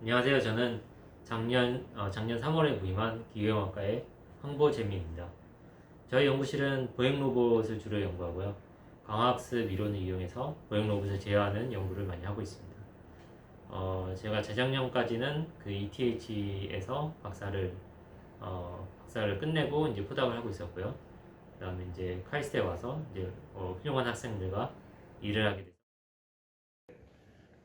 안녕하세요. 저는 작년 3월에 부임한 기계공학과의 황보재민입니다. 저희 연구실은 보행 로봇을 주로 연구하고요. 광학습 이론을 이용해서 보행 로봇을 제어하는 연구를 많이 하고 있습니다. 제가 재작년까지는 그 ETH에서 박사를 끝내고 이제 포닥을 하고 있었고요. 그다음에 이제 카이스트에 와서 이제 훌륭한 학생들과 일을 하게 됐습니다.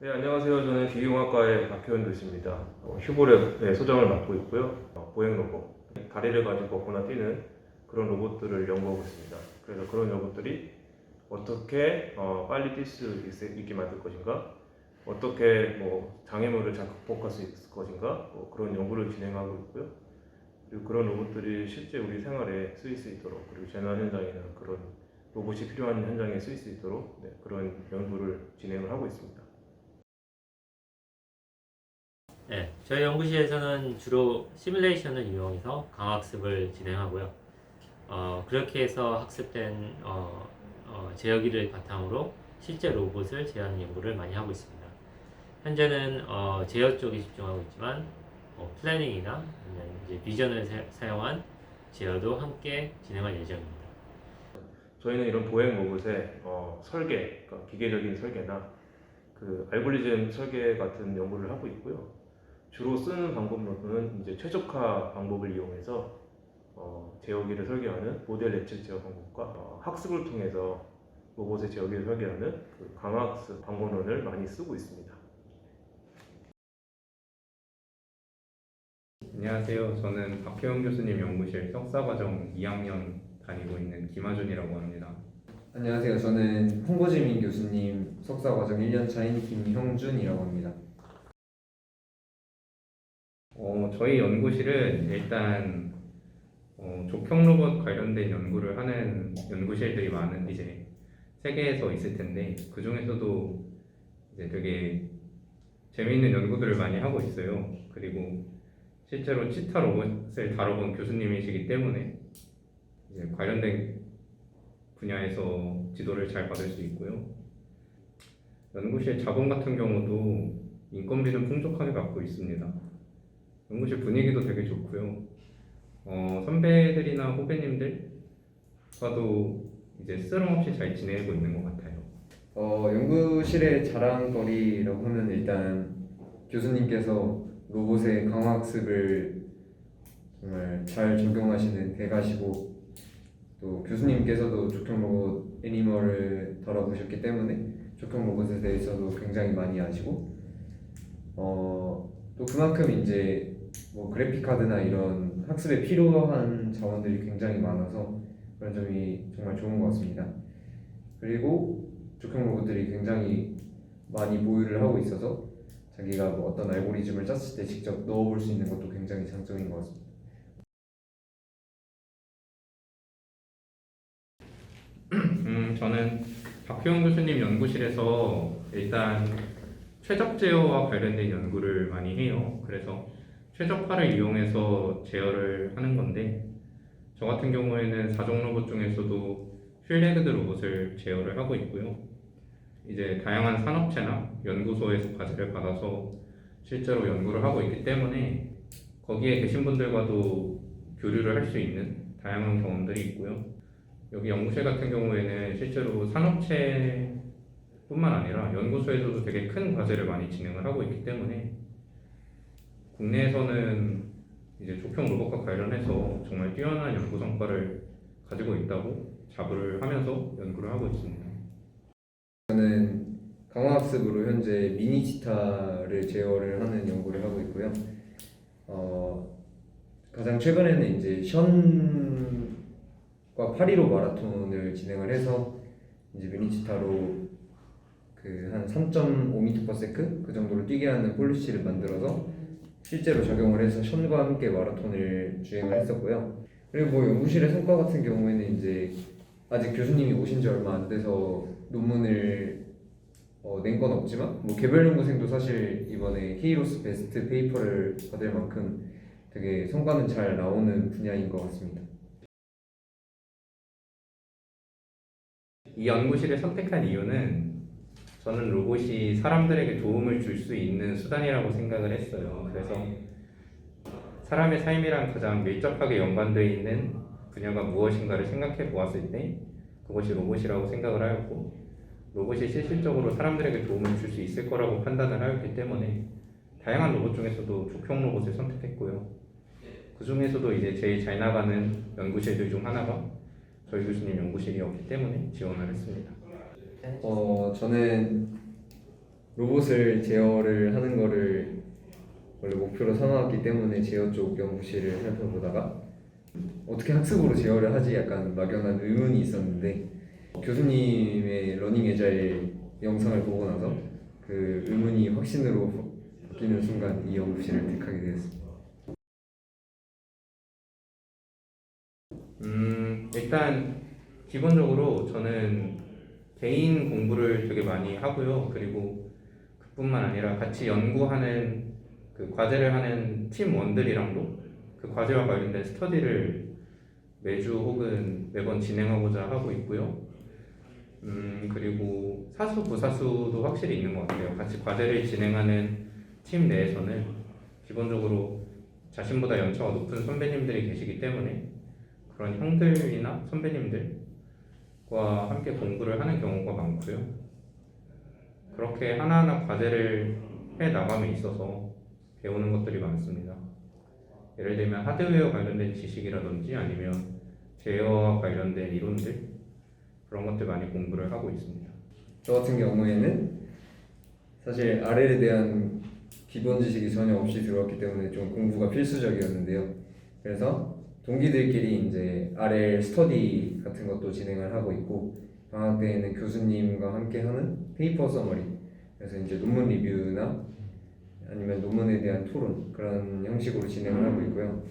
네, 안녕하세요. 저는 기계공학과의 박효은 교수입니다. 휴볼의 소장을 맡고 있고요. 보행 로봇, 다리를 가지고 걷거나 뛰는 그런 로봇들을 연구하고 있습니다. 그래서 그런 로봇들이 어떻게 빨리 뛸 수 있게 만들 것인가, 어떻게 장애물을 잘 극복할 수 있을 것인가, 그런 연구를 진행하고 있고요. 그리고 그런 로봇들이 실제 우리 생활에 쓰일 수 있도록, 그리고 재난 현장에는 그런 로봇이 필요한 현장에 쓰일 수 있도록 그런 연구를 진행을 하고 있습니다. 네, 저희 연구실에서는 주로 시뮬레이션을 이용해서 강학습을 진행하고요. 그렇게 해서 학습된 제어기를 바탕으로 실제 로봇을 제어하는 연구를 많이 하고 있습니다. 현재는 제어 쪽에 집중하고 있지만 플래닝이나 아니면 이제 비전을 사용한 제어도 함께 진행할 예정입니다. 저희는 이런 보행 로봇의 설계, 그러니까 기계적인 설계나 그 알고리즘 설계 같은 연구를 하고 있고요. 주로 쓰는 방법로는 이제 최적화 방법을 이용해서 제어기를 설계하는 모델 예측 제어 방법과 학습을 통해서 로봇의 제어기를 설계하는 그 강학습 방법론을 많이 쓰고 있습니다. 안녕하세요. 저는 박혜영 교수님 연구실 석사과정 2학년 다니고 있는 김하준이라고 합니다. 안녕하세요. 저는 홍보지민 교수님 석사과정 1년차인 김형준이라고 합니다. 저희 연구실은 일단 조경 로봇 관련된 연구를 하는 연구실들이 많은 이제 세계에서 있을 텐데 그 중에서도 이제 되게 재미있는 연구들을 많이 하고 있어요. 그리고 실제로 치타 로봇을 다뤄본 교수님이시기 때문에 이제 관련된 분야에서 지도를 잘 받을 수 있고요. 연구실 자본 같은 경우도 인건비는 풍족하게 받고 있습니다. 연구실 분위기도 되게 좋고요. 선배들이나 후배님들과도 이제 쓰럼 없이 잘 지내고 있는 것 같아요. 연구실의 자랑거리라고 하면 일단 교수님께서 로봇의 강화학습을 정말 잘 적용하시는 대가시고 또 교수님께서도 조경 로봇 애니멀을 다뤄보셨기 때문에 조경 로봇에 대해서도 굉장히 많이 아시고 또 그만큼 이제 뭐 그래픽 카드나 이런 학습에 필요한 자원들이 굉장히 많아서 그런 점이 정말 좋은 것 같습니다. 그리고 조경 로봇들이 굉장히 많이 보유를 하고 있어서 자기가 뭐 어떤 알고리즘을 짰을 때 직접 넣어볼 수 있는 것도 굉장히 장점인 것 같습니다. 저는 박효영 교수님 연구실에서 일단 최적 제어와 관련된 연구를 많이 해요. 그래서 최적화를 이용해서 제어를 하는 건데 저 같은 경우에는 사종 로봇 중에서도 휠레그드 로봇을 제어를 하고 있고요. 이제 다양한 산업체나 연구소에서 과제를 받아서 실제로 연구를 하고 있기 때문에 거기에 계신 분들과도 교류를 할 수 있는 다양한 경험들이 있고요. 여기 연구실 같은 경우에는 실제로 산업체뿐만 아니라 연구소에서도 되게 큰 과제를 많이 진행을 하고 있기 때문에 국내에서는 이제 조경 로봇과 관련해서 정말 뛰어난 연구 성과를 가지고 있다고 자부를 하면서 연구를 하고 있습니다. 저는 강화학습으로 현재 미니치타를 제어를 하는 연구를 하고 있고요. 가장 최근에는 이제 션과 파리로 마라톤을 진행을 해서 이제 미니치타로 그 한 3.5m/s 그 정도로 뛰게 하는 폴리시를 만들어서 실제로 적용을 해서 션과 함께 마라톤을 주행을 했었고요. 그리고 뭐 연구실의 성과 같은 경우에는 이제 아직 교수님이 오신 지 얼마 안 돼서 논문을 낸 건 없지만 뭐 개별 연구생도 사실 이번에 히이로스 베스트 페이퍼를 받을 만큼 되게 성과는 잘 나오는 분야인 것 같습니다. 이 연구실을 선택한 이유는 저는 로봇이 사람들에게 도움을 줄 수 있는 수단이라고 생각을 했어요. 그래서 사람의 삶이랑 가장 밀접하게 연관되어 있는 분야가 무엇인가를 생각해 보았을 때 그것이 로봇이라고 생각을 하였고, 로봇이 실질적으로 사람들에게 도움을 줄 수 있을 거라고 판단을 하였기 때문에 다양한 로봇 중에서도 족형 로봇을 선택했고요. 그 중에서도 이제 제일 잘 나가는 연구실들 중 하나가 저희 교수님 연구실이었기 때문에 지원을 했습니다. 저는 로봇을 제어를 하는 거를 원래 목표로 삼아왔기 때문에 제어 쪽 연구실을 살펴보다가 어떻게 학습으로 제어를 하지 약간 막연한 의문이 있었는데 교수님의 러닝 애자일 영상을 보고 나서 그 의문이 확신으로 바뀌는 순간 이 연구실을 택하게 되었습니다. 일단 기본적으로 저는 개인 공부를 되게 많이 하고요. 그리고 그뿐만 아니라 같이 연구하는 그 과제를 하는 팀원들이랑도 그 과제와 관련된 스터디를 매주 혹은 매번 진행하고자 하고 있고요. 그리고 사수, 부사수도 확실히 있는 것 같아요. 같이 과제를 진행하는 팀 내에서는 기본적으로 자신보다 연차가 높은 선배님들이 계시기 때문에 그런 형들이나 선배님들과 함께 공부를 하는 경우가 많고요. 그렇게 하나하나 과제를 해 나감에 있어서 배우는 것들이 많습니다. 예를 들면 하드웨어 관련된 지식이라든지 아니면 제어와 관련된 이론들, 그런 것들 많이 공부를 하고 있습니다. 저 같은 경우에는 사실 R에 대한 기본 지식이 전혀 없이 들어왔기 때문에 좀 공부가 필수적이었는데요. 그래서 동기들끼리 이제 RL 스터디 같은 것도 진행을 하고 있고, 방학 때에는 교수님과 함께 하는 페이퍼 서머리, 그래서 이제 논문 리뷰나 아니면 논문에 대한 토론, 그런 형식으로 진행을 하고 있고요.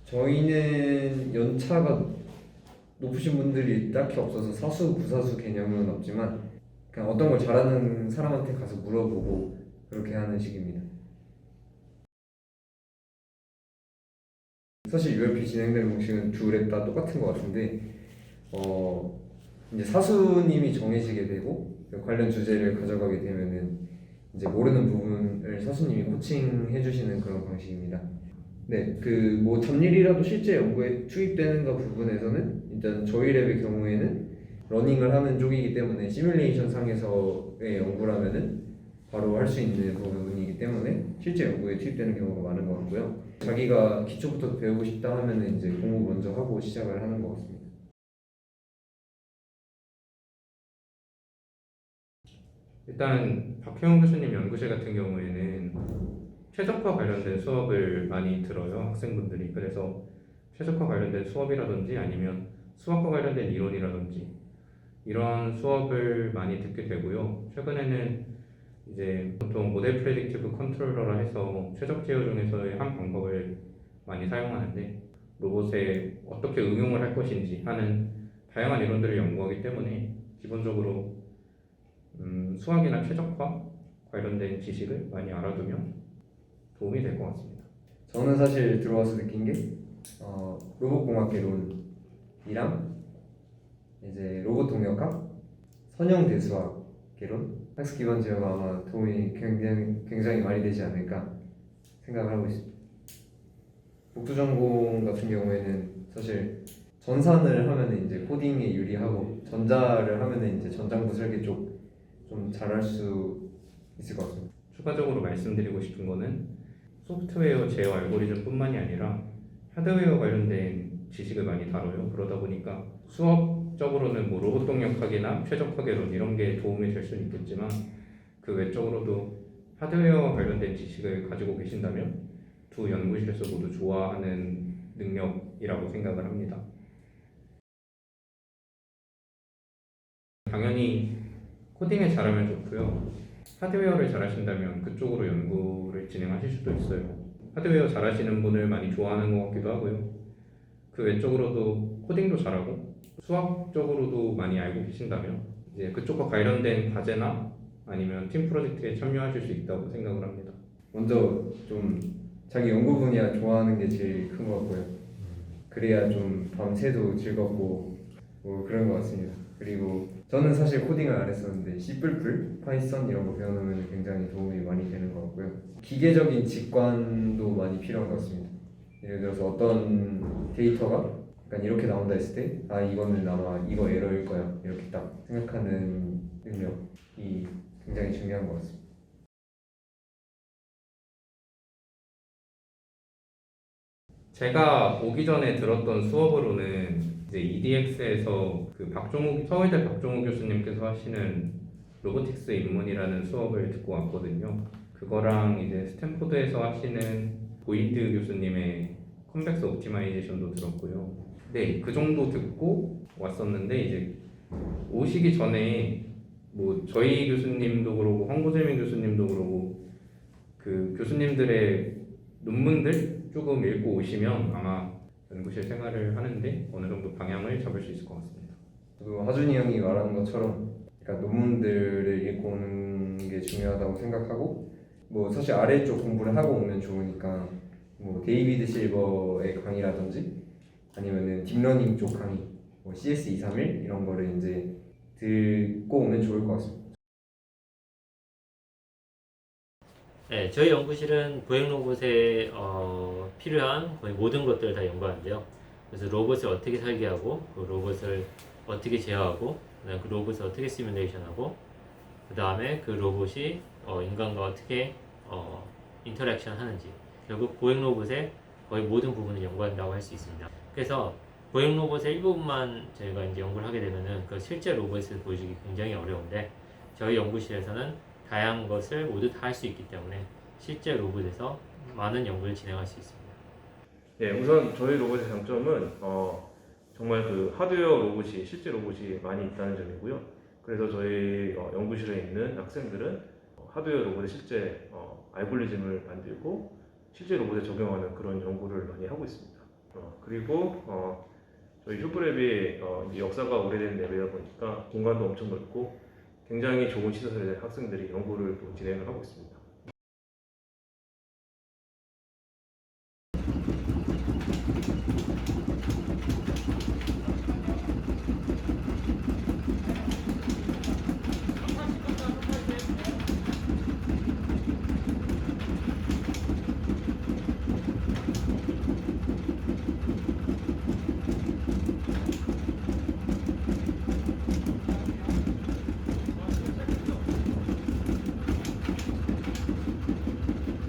저희는 연차가 높으신 분들이 딱히 없어서 사수, 부사수 개념은 없지만 그냥 어떤 걸 잘하는 사람한테 가서 물어보고 그렇게 하는 식입니다. 사실 ULP 진행되는 공식은 두 랩 다 똑같은 것 같은데 이제 사수님이 정해지게 되고 관련 주제를 가져가게 되면은 이제 모르는 부분을 사수님이 코칭해 주시는 그런 방식입니다. 네, 그 뭐 잡일이라도 실제 연구에 투입되는 그 부분에서는 일단 저희 랩의 경우에는 러닝을 하는 쪽이기 때문에 시뮬레이션 상에서의 연구라면은 바로 할 수 있는 부분이기 때문에 실제 연구에 투입되는 경우가 많은 것 같고요. 자기가 기초부터 배우고 싶다 하면은 이제 공부 먼저 하고 시작을 하는 것 같습니다. 일단 박혜원 교수님 연구실 같은 경우에는 최적화 관련된 수업을 많이 들어요, 학생분들이. 그래서 최적화 관련된 수업이라든지 아니면 수학과 관련된 이론이라든지 이런 수업을 많이 듣게 되고요. 최근에는 이제 보통 모델 프레딕티브 컨트롤러라 해서 최적 제어 중에서의 한 방법을 많이 사용하는데, 로봇에 어떻게 응용을 할 것인지 하는 다양한 이론들을 연구하기 때문에 기본적으로 수학이나 최적화 관련된 지식을 많이 알아두면 도움이 될 것 같습니다. 저는 사실 들어와서 느낀 게 로봇공학개론이랑 이제 로봇 동력학, 선형 대수학 개론, 학습 기반 제어가 아마 도움이 굉장히 많이 되지 않을까 생각을 하고 있습니다. 복수 전공 같은 경우에는 사실 전산을 하면은 이제 코딩에 유리하고 전자를 하면은 이제 전장부 설계 쪽 좀 잘할 수 있을 것 같습니다. 추가적으로 말씀드리고 싶은 거는 소프트웨어 제어 알고리즘뿐만이 아니라 하드웨어 관련된 지식을 많이 다뤄요. 그러다 보니까 수업적으로는 뭐 로봇 동력학이나 최적화 개론 이런 게 도움이 될 수는 있겠지만 그 외적으로도 하드웨어 관련된 지식을 가지고 계신다면 두 연구실에서 모두 좋아하는 능력이라고 생각을 합니다. 당연히 코딩을 잘하면 좋고요. 하드웨어를 잘하신다면 그쪽으로 연구를 진행하실 수도 있어요. 하드웨어 잘하시는 분을 많이 좋아하는 것 같기도 하고요. 그 외적으로도 코딩도 잘하고 수학적으로도 많이 알고 계신다면 이제 그쪽과 관련된 과제나 아니면 팀 프로젝트에 참여하실 수 있다고 생각을 합니다. 먼저 좀 자기 연구 분야 좋아하는 게 제일 큰 것 같고요. 그래야 좀 밤새도 즐겁고 뭐 그런 것 같습니다. 그리고 저는 사실 코딩을 안 했었는데 C++, 파이썬 이런 거 배워놓으면 굉장히 도움이 많이 되는 것 같고요. 기계적인 직관도 많이 필요한 것 같습니다. 예를 들어서 어떤 데이터가 약간 이렇게 나온다 했을 때 아 이거는 아마 이거 에러일 거야 이렇게 딱 생각하는 능력이 굉장히 중요한 것 같습니다. 제가 오기 전에 들었던 수업으로는 이제 EDX에서 그 서울대 박종욱 교수님께서 하시는 로보틱스 입문이라는 수업을 듣고 왔거든요. 그거랑 이제 스탠포드에서 하시는 보이드 교수님의 컴백스 옵티마이제이션도 들었고요. 네, 그 정도 듣고 왔었는데 이제 오시기 전에 뭐 저희 교수님도 그러고 황보재민 교수님도 그러고 그 교수님들의 논문들 조금 읽고 오시면 아마 연구실 생활을 하는데 어느 정도 방향을 잡을 수 있을 것 같습니다. 저도 하준이 형이 말한 것처럼 그러니까 논문들을 읽고 오는 게 중요하다고 생각하고 뭐 사실 아래쪽 공부를 하고 오면 좋으니까 뭐 데이비드 실버의 강의라든지 아니면은 딥러닝 쪽 강의 뭐 CS231 이런 거를 이제 듣고 오면 좋을 것 같습니다. 네, 저희 연구실은 보행 로봇에 필요한 거의 모든 것들을 다 연구하는데요. 그래서 로봇을 어떻게 설계하고, 그 로봇을 어떻게 제어하고, 그다음에 그 로봇을 어떻게 시뮬레이션하고, 그 다음에 그 로봇이 인간과 어떻게 인터랙션 하는지, 결국 보행 로봇의 거의 모든 부분을 연구한다고 할 수 있습니다. 그래서 보행 로봇의 일부분만 저희가 이제 연구를 하게 되면은 그 실제 로봇을 보여주기 굉장히 어려운데, 저희 연구실에서는 다양한 것을 모두 다 할 수 있기 때문에 실제 로봇에서 많은 연구를 진행할 수 있습니다. 예, 우선 저희 로봇의 장점은 정말 그 하드웨어 로봇이 실제 로봇이 많이 있다는 점이고요. 그래서 저희 연구실에 있는 학생들은 하드웨어 로봇의 실제 알고리즘을 만들고 실제 로봇에 적용하는 그런 연구를 많이 하고 있습니다. 그리고 저희 슈퍼랩이 이제 역사가 오래된 랩이다 보니까 공간도 엄청 넓고 굉장히 좋은 시설에 학생들이 연구를 또 진행을 하고 있습니다.